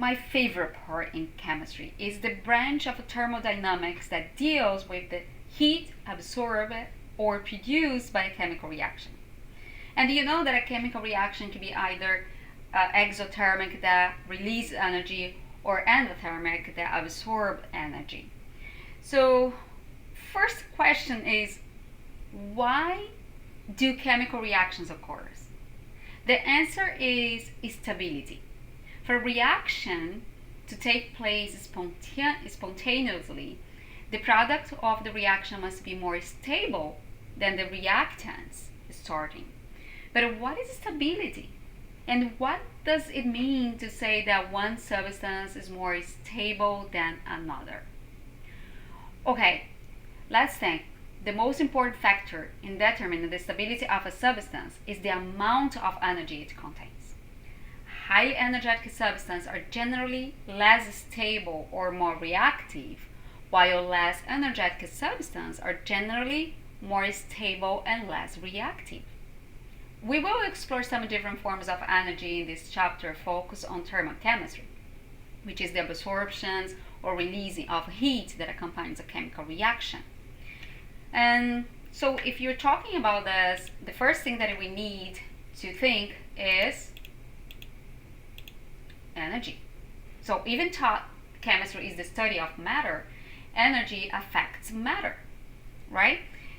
my favorite part in chemistry is the branch of thermodynamics that deals with the heat absorbed or produced by a chemical reaction. And you know that a chemical reaction can be either exothermic that release energy or endothermic that absorb energy. So first question is, why do chemical reactions occur? The answer is stability. For a reaction to take place spontaneously, the product of the reaction must be more stable than the reactants starting. But what is stability? And what does it mean to say that one substance is more stable than another? Okay, let's think. The most important factor in determining the stability of a substance is the amount of energy it contains. Highly energetic substances are generally less stable or more reactive, while less energetic substances are generally more stable and less reactive. We will explore some different forms of energy in this chapter focused on thermochemistry, which is the absorption or releasing of heat that accompanies a chemical reaction. And so if you're talking about this, the first thing that we need to think is energy. So even though chemistry is the study of matter, energy affects matter, right?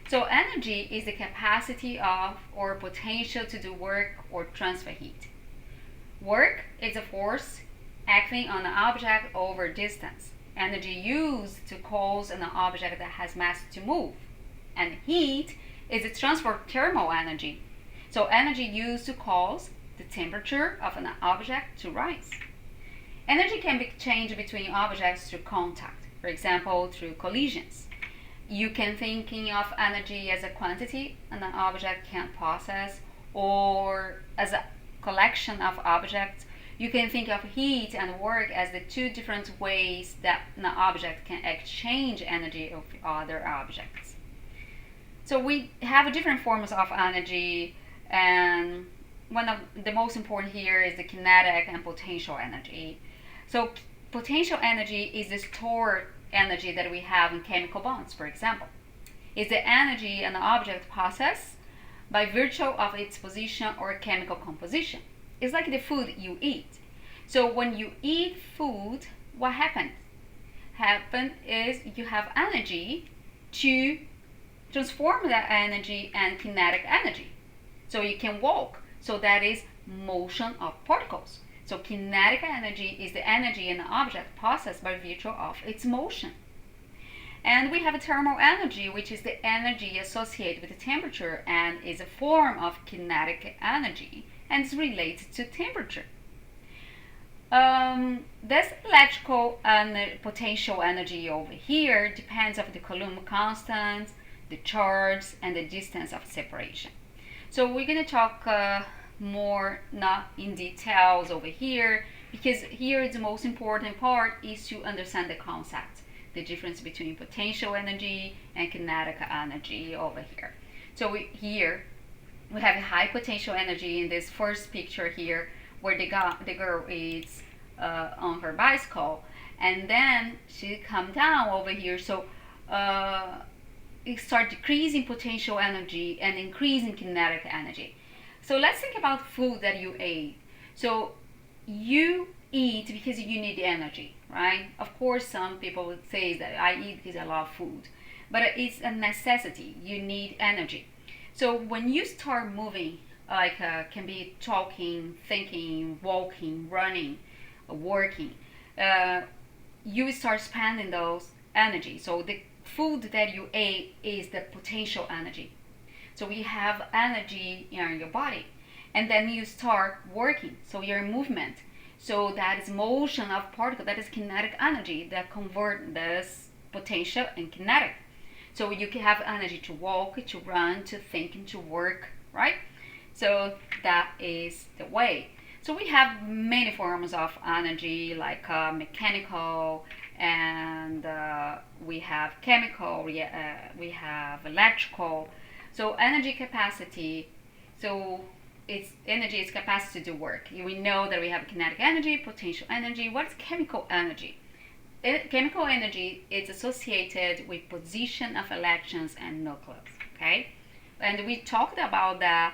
So energy is the capacity of or potential to do work or transfer heat. Work is a force acting on an object over distance. Energy used to cause an object that has mass to move. And heat is the transfer of thermal energy. So energy used to cause the temperature of an object to rise. Energy can be changed between objects through contact, for example, through collisions. You can think of energy as a quantity an object can possess, or as a collection of objects. You can think of heat and work as the two different ways that an object can exchange energy with other objects. So we have different forms of energy, and one of the most important here is the kinetic and potential energy. So potential energy is the stored energy that we have in chemical bonds, for example. It's the energy an object possesses by virtue of its position or chemical composition. It's like the food you eat. So when you eat food, what happens? Happen is you have energy to transform that energy and kinetic energy. So you can walk. So that is motion of particles. So kinetic energy is the energy an object possesses by virtue of its motion. And we have thermal energy, which is the energy associated with the temperature and is a form of kinetic energy and is related to temperature. This electrical and potential energy over here depends on the Coulomb constant, the charge, and the distance of separation. So we're going to talk more not in details over here, because here the most important part is to understand the concept, the difference between potential energy and kinetic energy over here. So here we have a high potential energy in this first picture here, where the girl is on her bicycle, and then she come down over here. So it start decreasing potential energy and increasing kinetic energy. So let's think about food that you ate. So you eat because you need energy, right? Of course, some people would say that I eat because I love food, but it's a necessity. You need energy. So when you start moving, like can be talking, thinking, walking, running, working, you start spending those energy. So the food that you ate is the potential energy. So we have energy in your body, and then you start working. So your movement. So that is motion of particle. That is kinetic energy that convert this potential and kinetic. So you can have energy to walk, to run, to think, and to work, right? So that is the way. So we have many forms of energy, like mechanical, and we have chemical, we have electrical. So energy capacity. So it's energy is capacity to do work. We know that we have kinetic energy, potential energy. What's chemical energy? Chemical energy is associated with position of electrons and nucleus. Okay, and we talked about that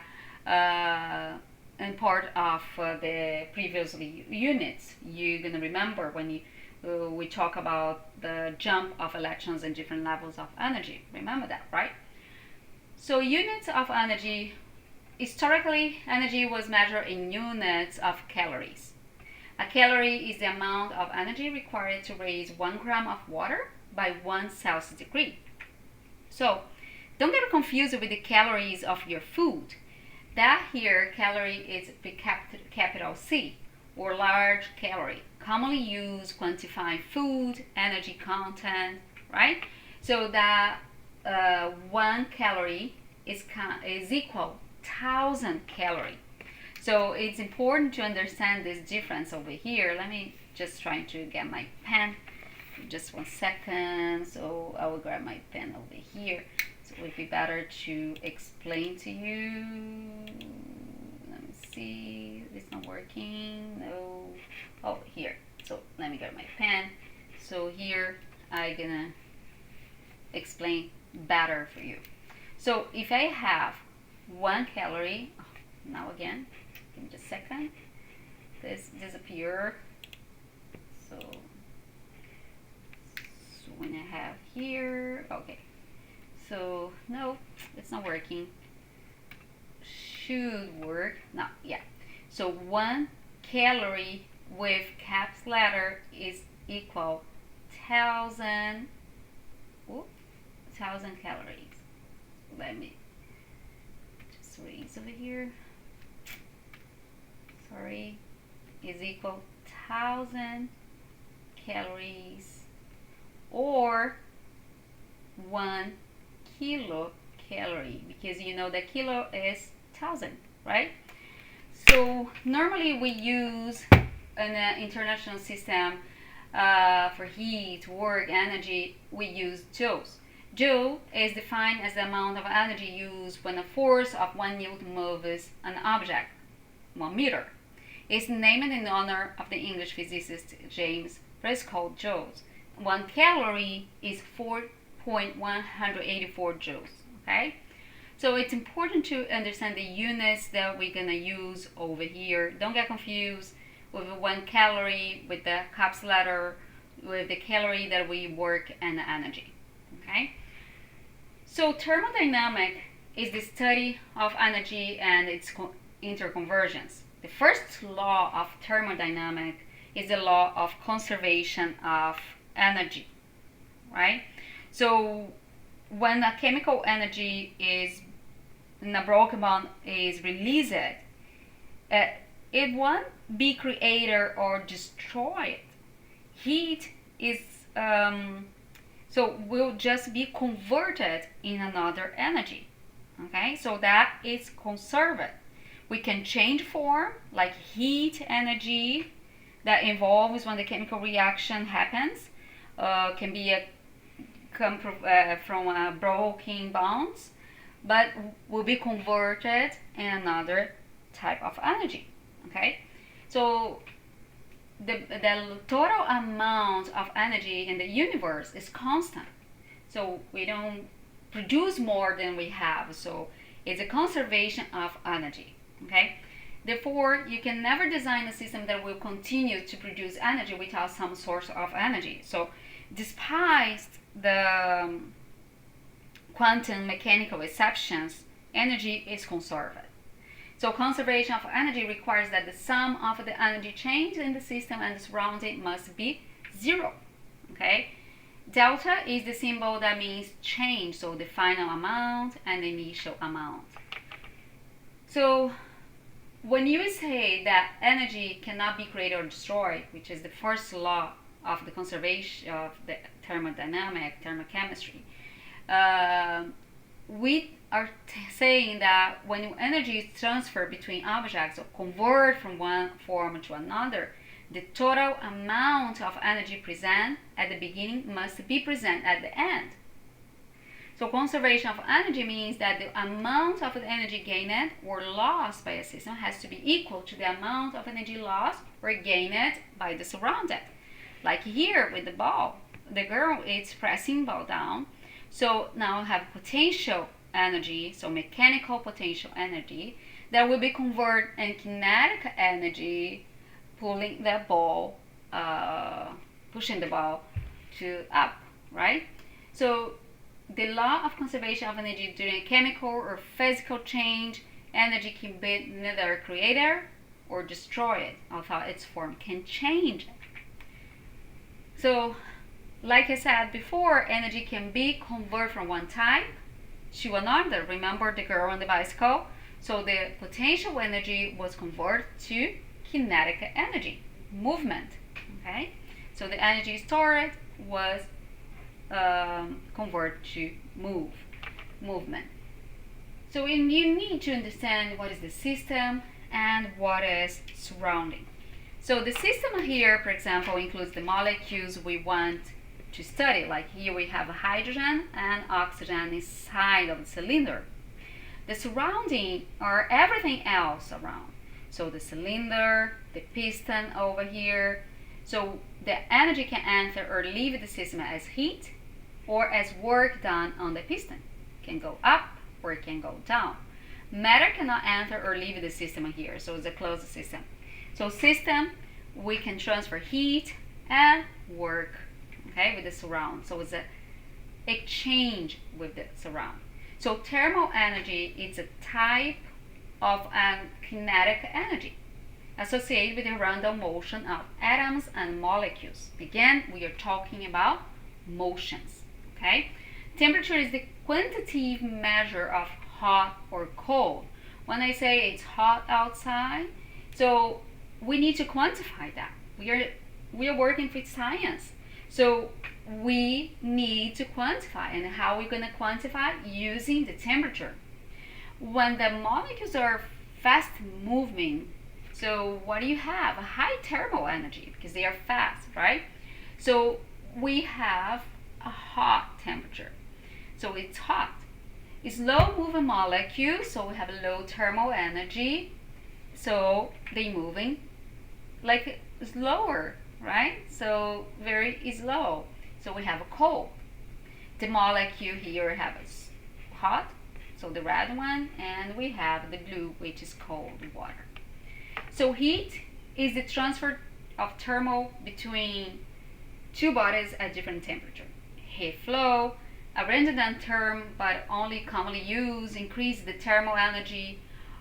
in part of the previous units. You're gonna remember when we talk about the jump of electrons and different levels of energy. Remember that, right? So units of energy. Historically, energy was measured in units of calories. A calorie is the amount of energy required to raise 1 gram of water by 1 Celsius degree. So, don't get confused with the calories of your food. That here, calorie is capital C, or large calorie, commonly used quantifying food, energy content, right? So that 1 calorie is equal 1,000 calories. So it's important to understand this difference over here. Let me just try to get my pen. Just 1 second. So I will grab my pen over here. So it would be better to explain to you. Let me see. It's not working. No. Oh, here. So let me get my pen. So here I'm gonna explain better for you. So if I have 1 calorie, now again, give me just a second, this disappear. So when I have here, okay, so no, it's not working. Should work, no, yeah. So 1 calorie with caps letter is equal 1,000 calories. Let me just erase over here. Sorry, is equal 1,000 calories, or 1 kilocalorie, because you know that kilo is 1,000, right? So normally we use in an international system for heat, work, energy, we use joules. Joule is defined as the amount of energy used when a force of 1 Newton moves an object 1 meter. It's named in honor of the English physicist James Prescott Joule. 1 calorie is 4.184 joules. Okay, so it's important to understand the units that we're gonna use over here. Don't get confused with 1 calorie with the caps letter with the calorie that we work and the energy. Okay. So thermodynamics is the study of energy and its interconversions. The first law of thermodynamics is the law of conservation of energy, right? So when a chemical energy is in a broken bond is released, it won't be created or destroyed. Heat is so will just be converted in another energy. Okay, so that is conserved. We can change form, like heat energy that involves when the chemical reaction happens. Can be come from broken bonds, but will be converted in another type of energy. Okay, so the total amount of energy in the universe is constant. So we don't produce more than we have. So it's a conservation of energy. Okay. Therefore, you can never design a system that will continue to produce energy without some source of energy. So despite the quantum mechanical exceptions, energy is conserved. So conservation of energy requires that the sum of the energy change in the system and the surrounding must be 0. Okay? Delta is the symbol that means change, so the final amount and the initial amount. So when you say that energy cannot be created or destroyed, which is the first law of the conservation of the thermochemistry, we are saying that when energy is transferred between objects or converted from one form to another, the total amount of energy present at the beginning must be present at the end. So conservation of energy means that the amount of energy gained or lost by a system has to be equal to the amount of energy lost or gained by the surrounded. Like here with the ball, the girl is pressing ball down. So now I have potential energy, so mechanical potential energy, that will be converted in kinetic energy, pulling the ball, pushing the ball to up, right? So the law of conservation of energy during a chemical or physical change, energy can be neither created or destroyed, although its form can change. So, like I said before, energy can be converted from one type to another. Remember the girl on the bicycle? So the potential energy was converted to kinetic energy, movement. Okay, so the energy stored was converted to movement. So you need to understand what is the system and what is surrounding. So the system here, for example, includes the molecules we want to study. Like here we have hydrogen and oxygen inside of the cylinder. The surrounding are everything else around. So the cylinder, the piston over here. So the energy can enter or leave the system as heat or as work done on the piston. It can go up or it can go down. Matter cannot enter or leave the system here, so it's a closed system. So system, we can transfer heat and work, okay, with the surround. So it's a exchange with the surround. So thermal energy is a type of kinetic energy associated with the random motion of atoms and molecules. Again, we are talking about motions, okay? Temperature is the quantitative measure of hot or cold. When I say it's hot outside, so we need to quantify that. We are working with science. So we need to quantify. And how are we going to quantify? Using the temperature. When the molecules are fast moving, so what do you have? A high thermal energy because they are fast, right? So we have a hot temperature. So it's hot. It's low moving molecules, so we have low thermal energy. So they moving like slower, right? So very is low. So we have a cold. The molecule here have a hot, so the red one, and we have the blue, which is cold water. So heat is the transfer of thermal between two bodies at different temperature. Heat flow, a redundant term but only commonly used, increase the thermal energy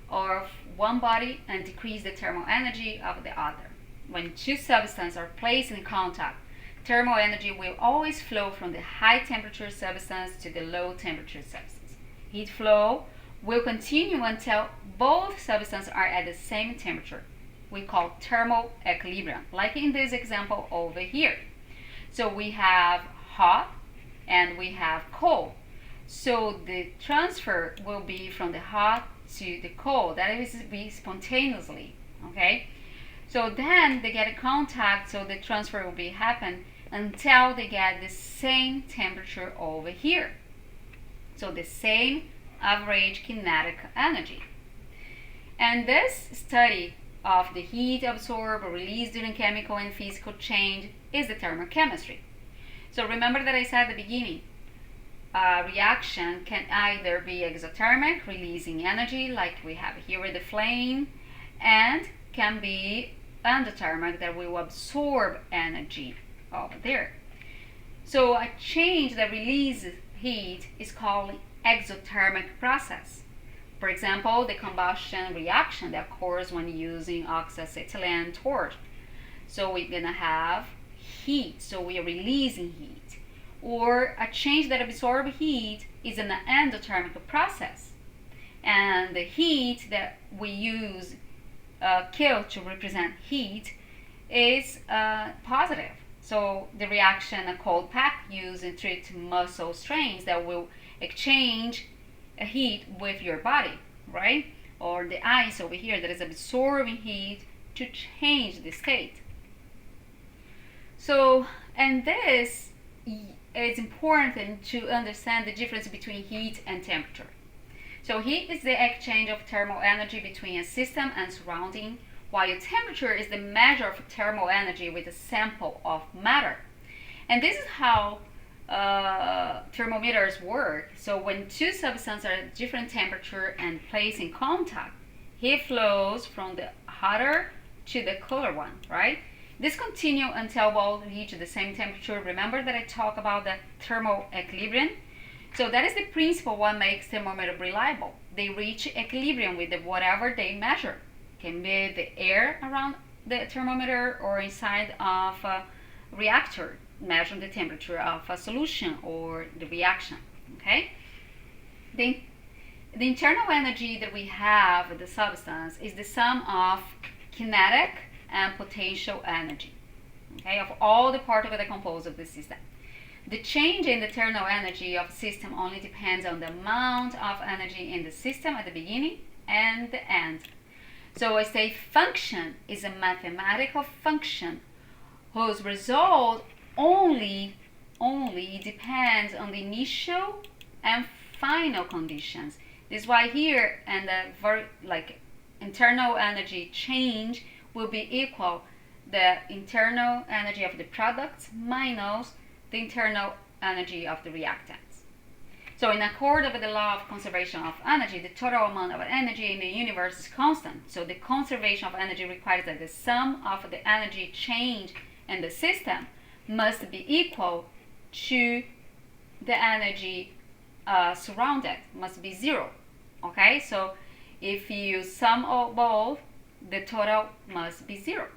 of one body and decrease the thermal energy of the other. When two substances are placed in contact, thermal energy will always flow from the high temperature substance to the low temperature substance. Heat flow will continue until both substances are at the same temperature. We call thermal equilibrium, like in this example over here. So we have hot and we have cold. So the transfer will be from the hot to the cold. That is be spontaneously, okay? So then they get a contact, so the transfer will be happen until they get the same temperature over here. So the same average kinetic energy. And this study of the heat absorbed or released during chemical and physical change is the thermochemistry. So remember that I said at the beginning, a reaction can either be exothermic, releasing energy, like we have here with the flame, and can be endothermic, that will absorb energy over there. So a change that releases heat is called exothermic process. For example, the combustion reaction that occurs when using oxyacetylene torch. So we're gonna have heat, so we are releasing heat. Or a change that absorbs heat is an endothermic process. And the heat that we use kill to represent heat is positive. So the reaction, a cold pack used in treat muscle strains that will exchange heat with your body, right? Or the ice over here that is absorbing heat to change the state. So, and this it's important to understand the difference between heat and temperature. So heat is the exchange of thermal energy between a system and surrounding, while temperature is the measure of thermal energy with a sample of matter. And this is how thermometers work. So when two substances are at different temperature and placed in contact, heat flows from the hotter to the cooler one, right? This continues until both reach the same temperature. Remember that I talked about the thermal equilibrium? So that is the principle what makes thermometer reliable. They reach equilibrium with whatever they measure. It can be the air around the thermometer or inside of a reactor, measuring the temperature of a solution or the reaction. Okay? The internal energy that we have with the substance is the sum of kinetic and potential energy, okay, of all the particles that compose of the system. The change in the thermal energy of a system only depends on the amount of energy in the system at the beginning and the end. So a state function is a mathematical function whose result only depends on the initial and final conditions. This is why here and the internal energy change will be equal the internal energy of the products minus the internal energy of the reactants. So in accord with the law of conservation of energy, the total amount of energy in the universe is constant. So the conservation of energy requires that the sum of the energy change in the system must be equal to the energy surrounded, must be zero. Okay, so if you sum of both, the total must be zero.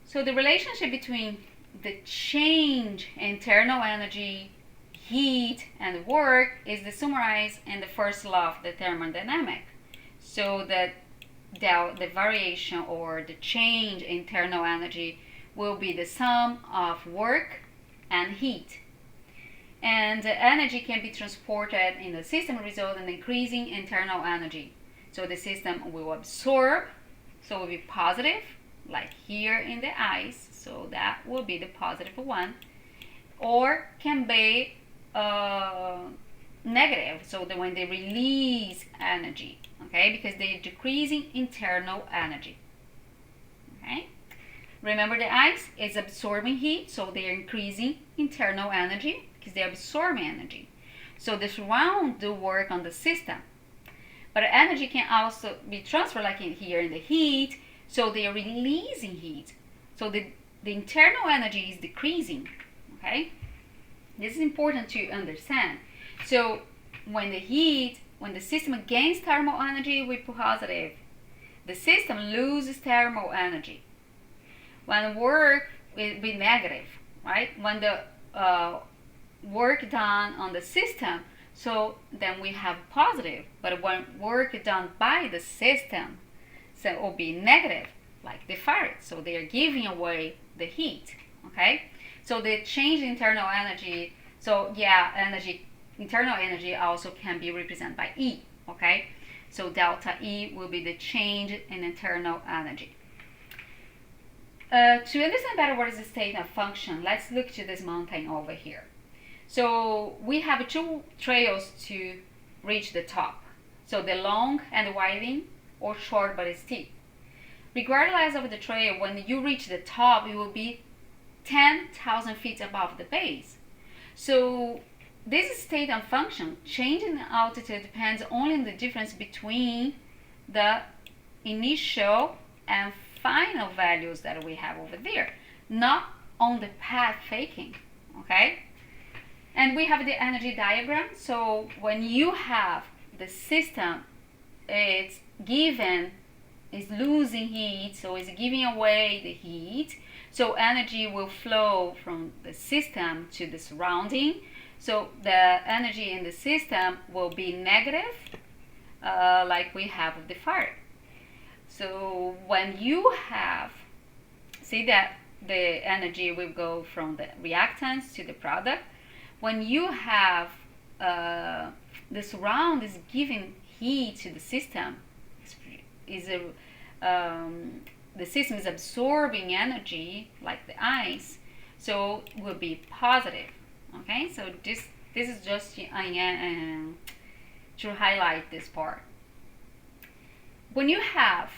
So the relationship between the change in internal energy, heat, and work is summarized in the first law of the thermodynamics. So that the variation or the change in internal energy will be the sum of work and heat. And the energy can be transported in the system, resulting in increasing internal energy. So the system will absorb, so it will be positive, like here in the ice, so that will be the positive one, or can be negative, so that when they release energy, okay, because they're decreasing internal energy. Okay, remember the ice is absorbing heat, so they're increasing internal energy because they're absorbing energy. So the surround do work on the system, but energy can also be transferred, like in here in the heat, so they are releasing heat. So the internal energy is decreasing. Okay, this is important to understand. So when the system gains thermal energy with positive, the system loses thermal energy. When work will be negative, right? When the work done on the system, so then we have positive. But when work done by the system, so it will be negative, like the fire. So they are giving away the heat. Okay, so the change in internal energy. So yeah, internal energy also can be represented by E. Okay, so delta E will be the change in internal energy. To understand better what is the state of function, let's look to this mountain over here. So we have two trails to reach the top. So the long and winding, or short but steep. Regardless of the trail, when you reach the top, it will be 10,000 feet above the base. So this state of function, change in altitude depends only on the difference between the initial and final values that we have over there, not on the path taking. Okay, and we have the energy diagram. So when you have the system, it's losing heat, so it's giving away the heat, so energy will flow from the system to the surrounding. So the energy in the system will be negative, like we have with the fire. So when you have, see that the energy will go from the reactants to the product. When you have the surround is giving heat to the system, the system is absorbing energy like the ice. so will be positive. Okay, so this is just to highlight this part. When you have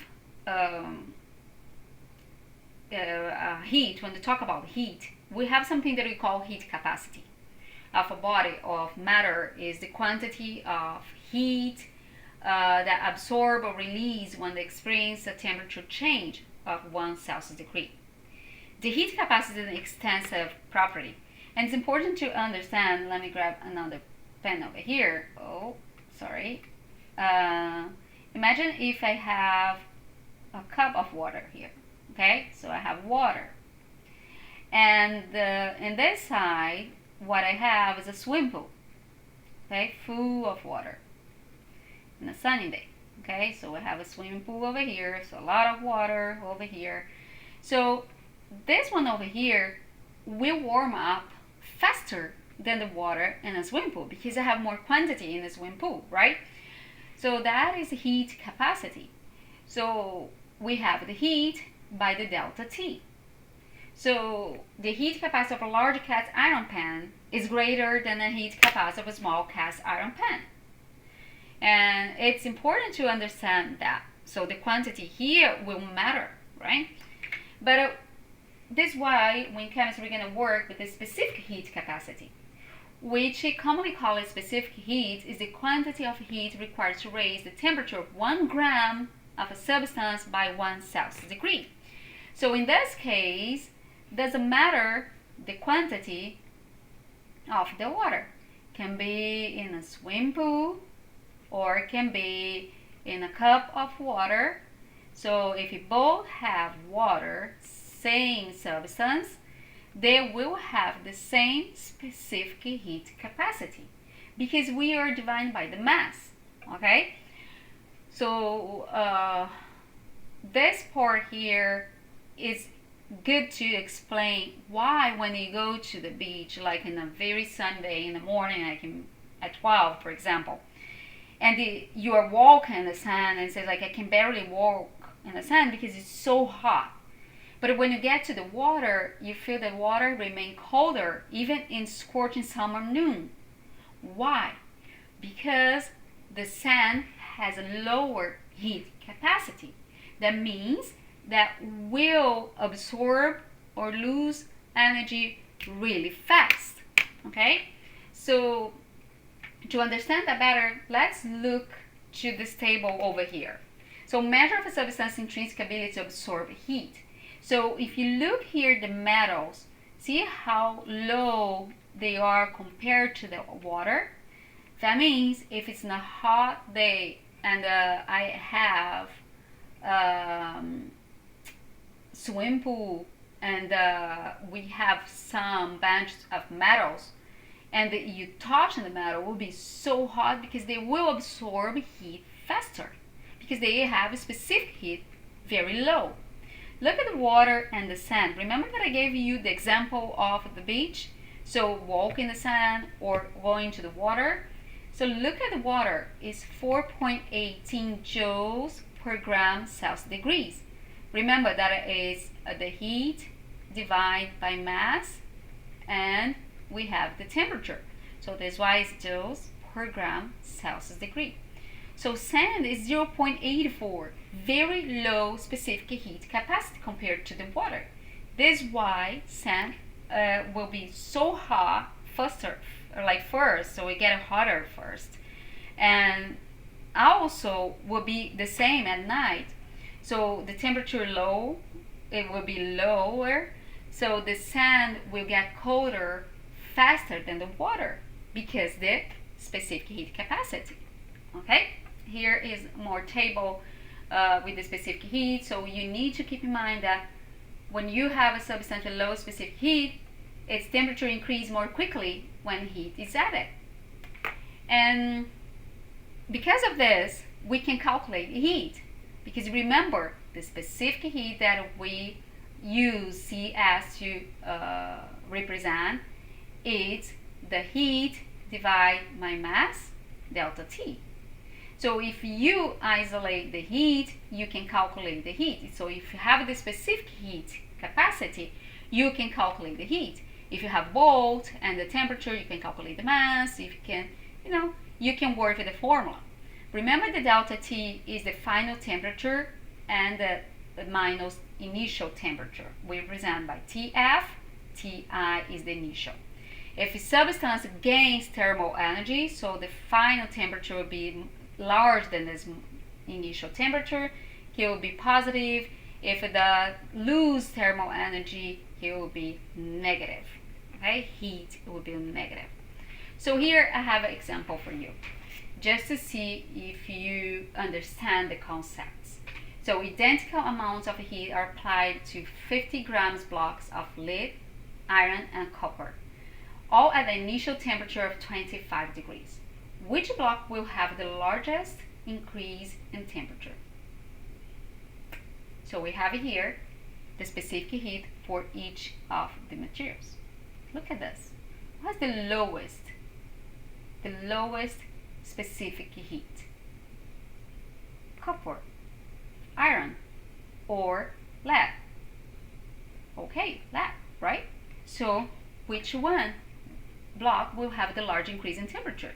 heat, when we talk about heat, we have something that we call heat capacity of a body of matter. Is the quantity of heat that absorb or release when they experience a temperature change of 1 Celsius degree. The heat capacity is an extensive property, and it's important to understand. Let me grab another pen over here. Oh, sorry. Imagine if I have a cup of water here. Okay, so I have water, and in this side, what I have is a swimming pool. Okay, full of water in a sunny day. Okay, so we have a swimming pool over here, so a lot of water over here. So this one over here will warm up faster than the water in a swimming pool because I have more quantity in the swimming pool, right? So that is heat capacity. So we have the heat by the delta T. So the heat capacity of a large cast iron pan is greater than the heat capacity of a small cast iron pan. And it's important to understand that. So the quantity here will matter, right? But this is why when chemistry, we're going to work with the specific heat capacity, which commonly called specific heat is the quantity of heat required to raise the temperature of 1 gram of a substance by 1 Celsius degree. So in this case, doesn't matter the quantity of the water. Can be in a swimming pool or it can be in a cup of water. So if you both have water, same substance, they will have the same specific heat capacity because we are divided by the mass. Okay, so this part here is good to explain why when you go to the beach, like in a very sunny day in the morning, like at 12 for example, and you are walking in the sand and say like I can barely walk in the sand because it's so hot. But when you get to the water, you feel the water remain colder even in scorching summer noon. Why? Because the sand has a lower heat capacity. That means that will absorb or lose energy really fast. Okay? So to understand that better, let's look to this table over here. So measure of a substance's intrinsic ability to absorb heat. So if you look here, the metals, see how low they are compared to the water? That means if it's in a hot day and I have swimming pool and we have some bunch of metals and you touch the metal, will be so hot because they will absorb heat faster because they have a specific heat very low. Look at the water and the sand. Remember that I gave you the example of the beach? So walk in the sand or going to the water. So look at the water is 4.18 joules per gram Celsius degrees. Remember that is the heat divided by mass and we have the temperature. So that's why it's joules per gram Celsius degree. So sand is 0.84, very low specific heat capacity compared to the water. This is why sand will be so hot faster, like first, so we get hotter first. And also will be the same at night. So the temperature low, it will be lower. So the sand will get colder faster than the water because the specific heat capacity. Okay? Here is more table with the specific heat. So you need to keep in mind that when you have a substance with low specific heat, its temperature increases more quickly when heat is added. And because of this, we can calculate the heat. Because remember, the specific heat that we use CS to represent is the heat divided by mass, delta T. So if you isolate the heat, you can calculate the heat. So if you have the specific heat capacity, you can calculate the heat. If you have both and the temperature, you can calculate the mass. If you can, you can work with the formula. Remember, the delta T is the final temperature and the minus initial temperature. We represent by TF, Ti is the initial. If a substance gains thermal energy, so the final temperature will be larger than this initial temperature, it will be positive. If the lose thermal energy, it will be negative. Okay, heat will be negative. So here I have an example for you, just to see if you understand the concepts. So identical amounts of heat are applied to 50 grams blocks of lead, iron, and copper, all at the initial temperature of 25 degrees. Which block will have the largest increase in temperature? So we have here the specific heat for each of the materials. Look at this. What's the lowest? The lowest specific heat? Copper, iron, or lead? Okay, lead, right? So which one block will have the large increase in temperature?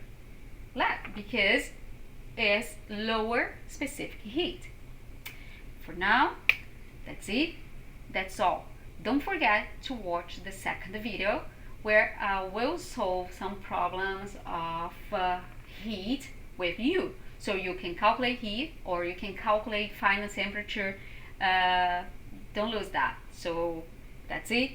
Lead, because it's lower specific heat. For now, that's it. That's all. Don't forget to watch the second video, where I will solve some problems of heat with you. So you can calculate heat, or you can calculate final temperature. Don't lose that. So that's it.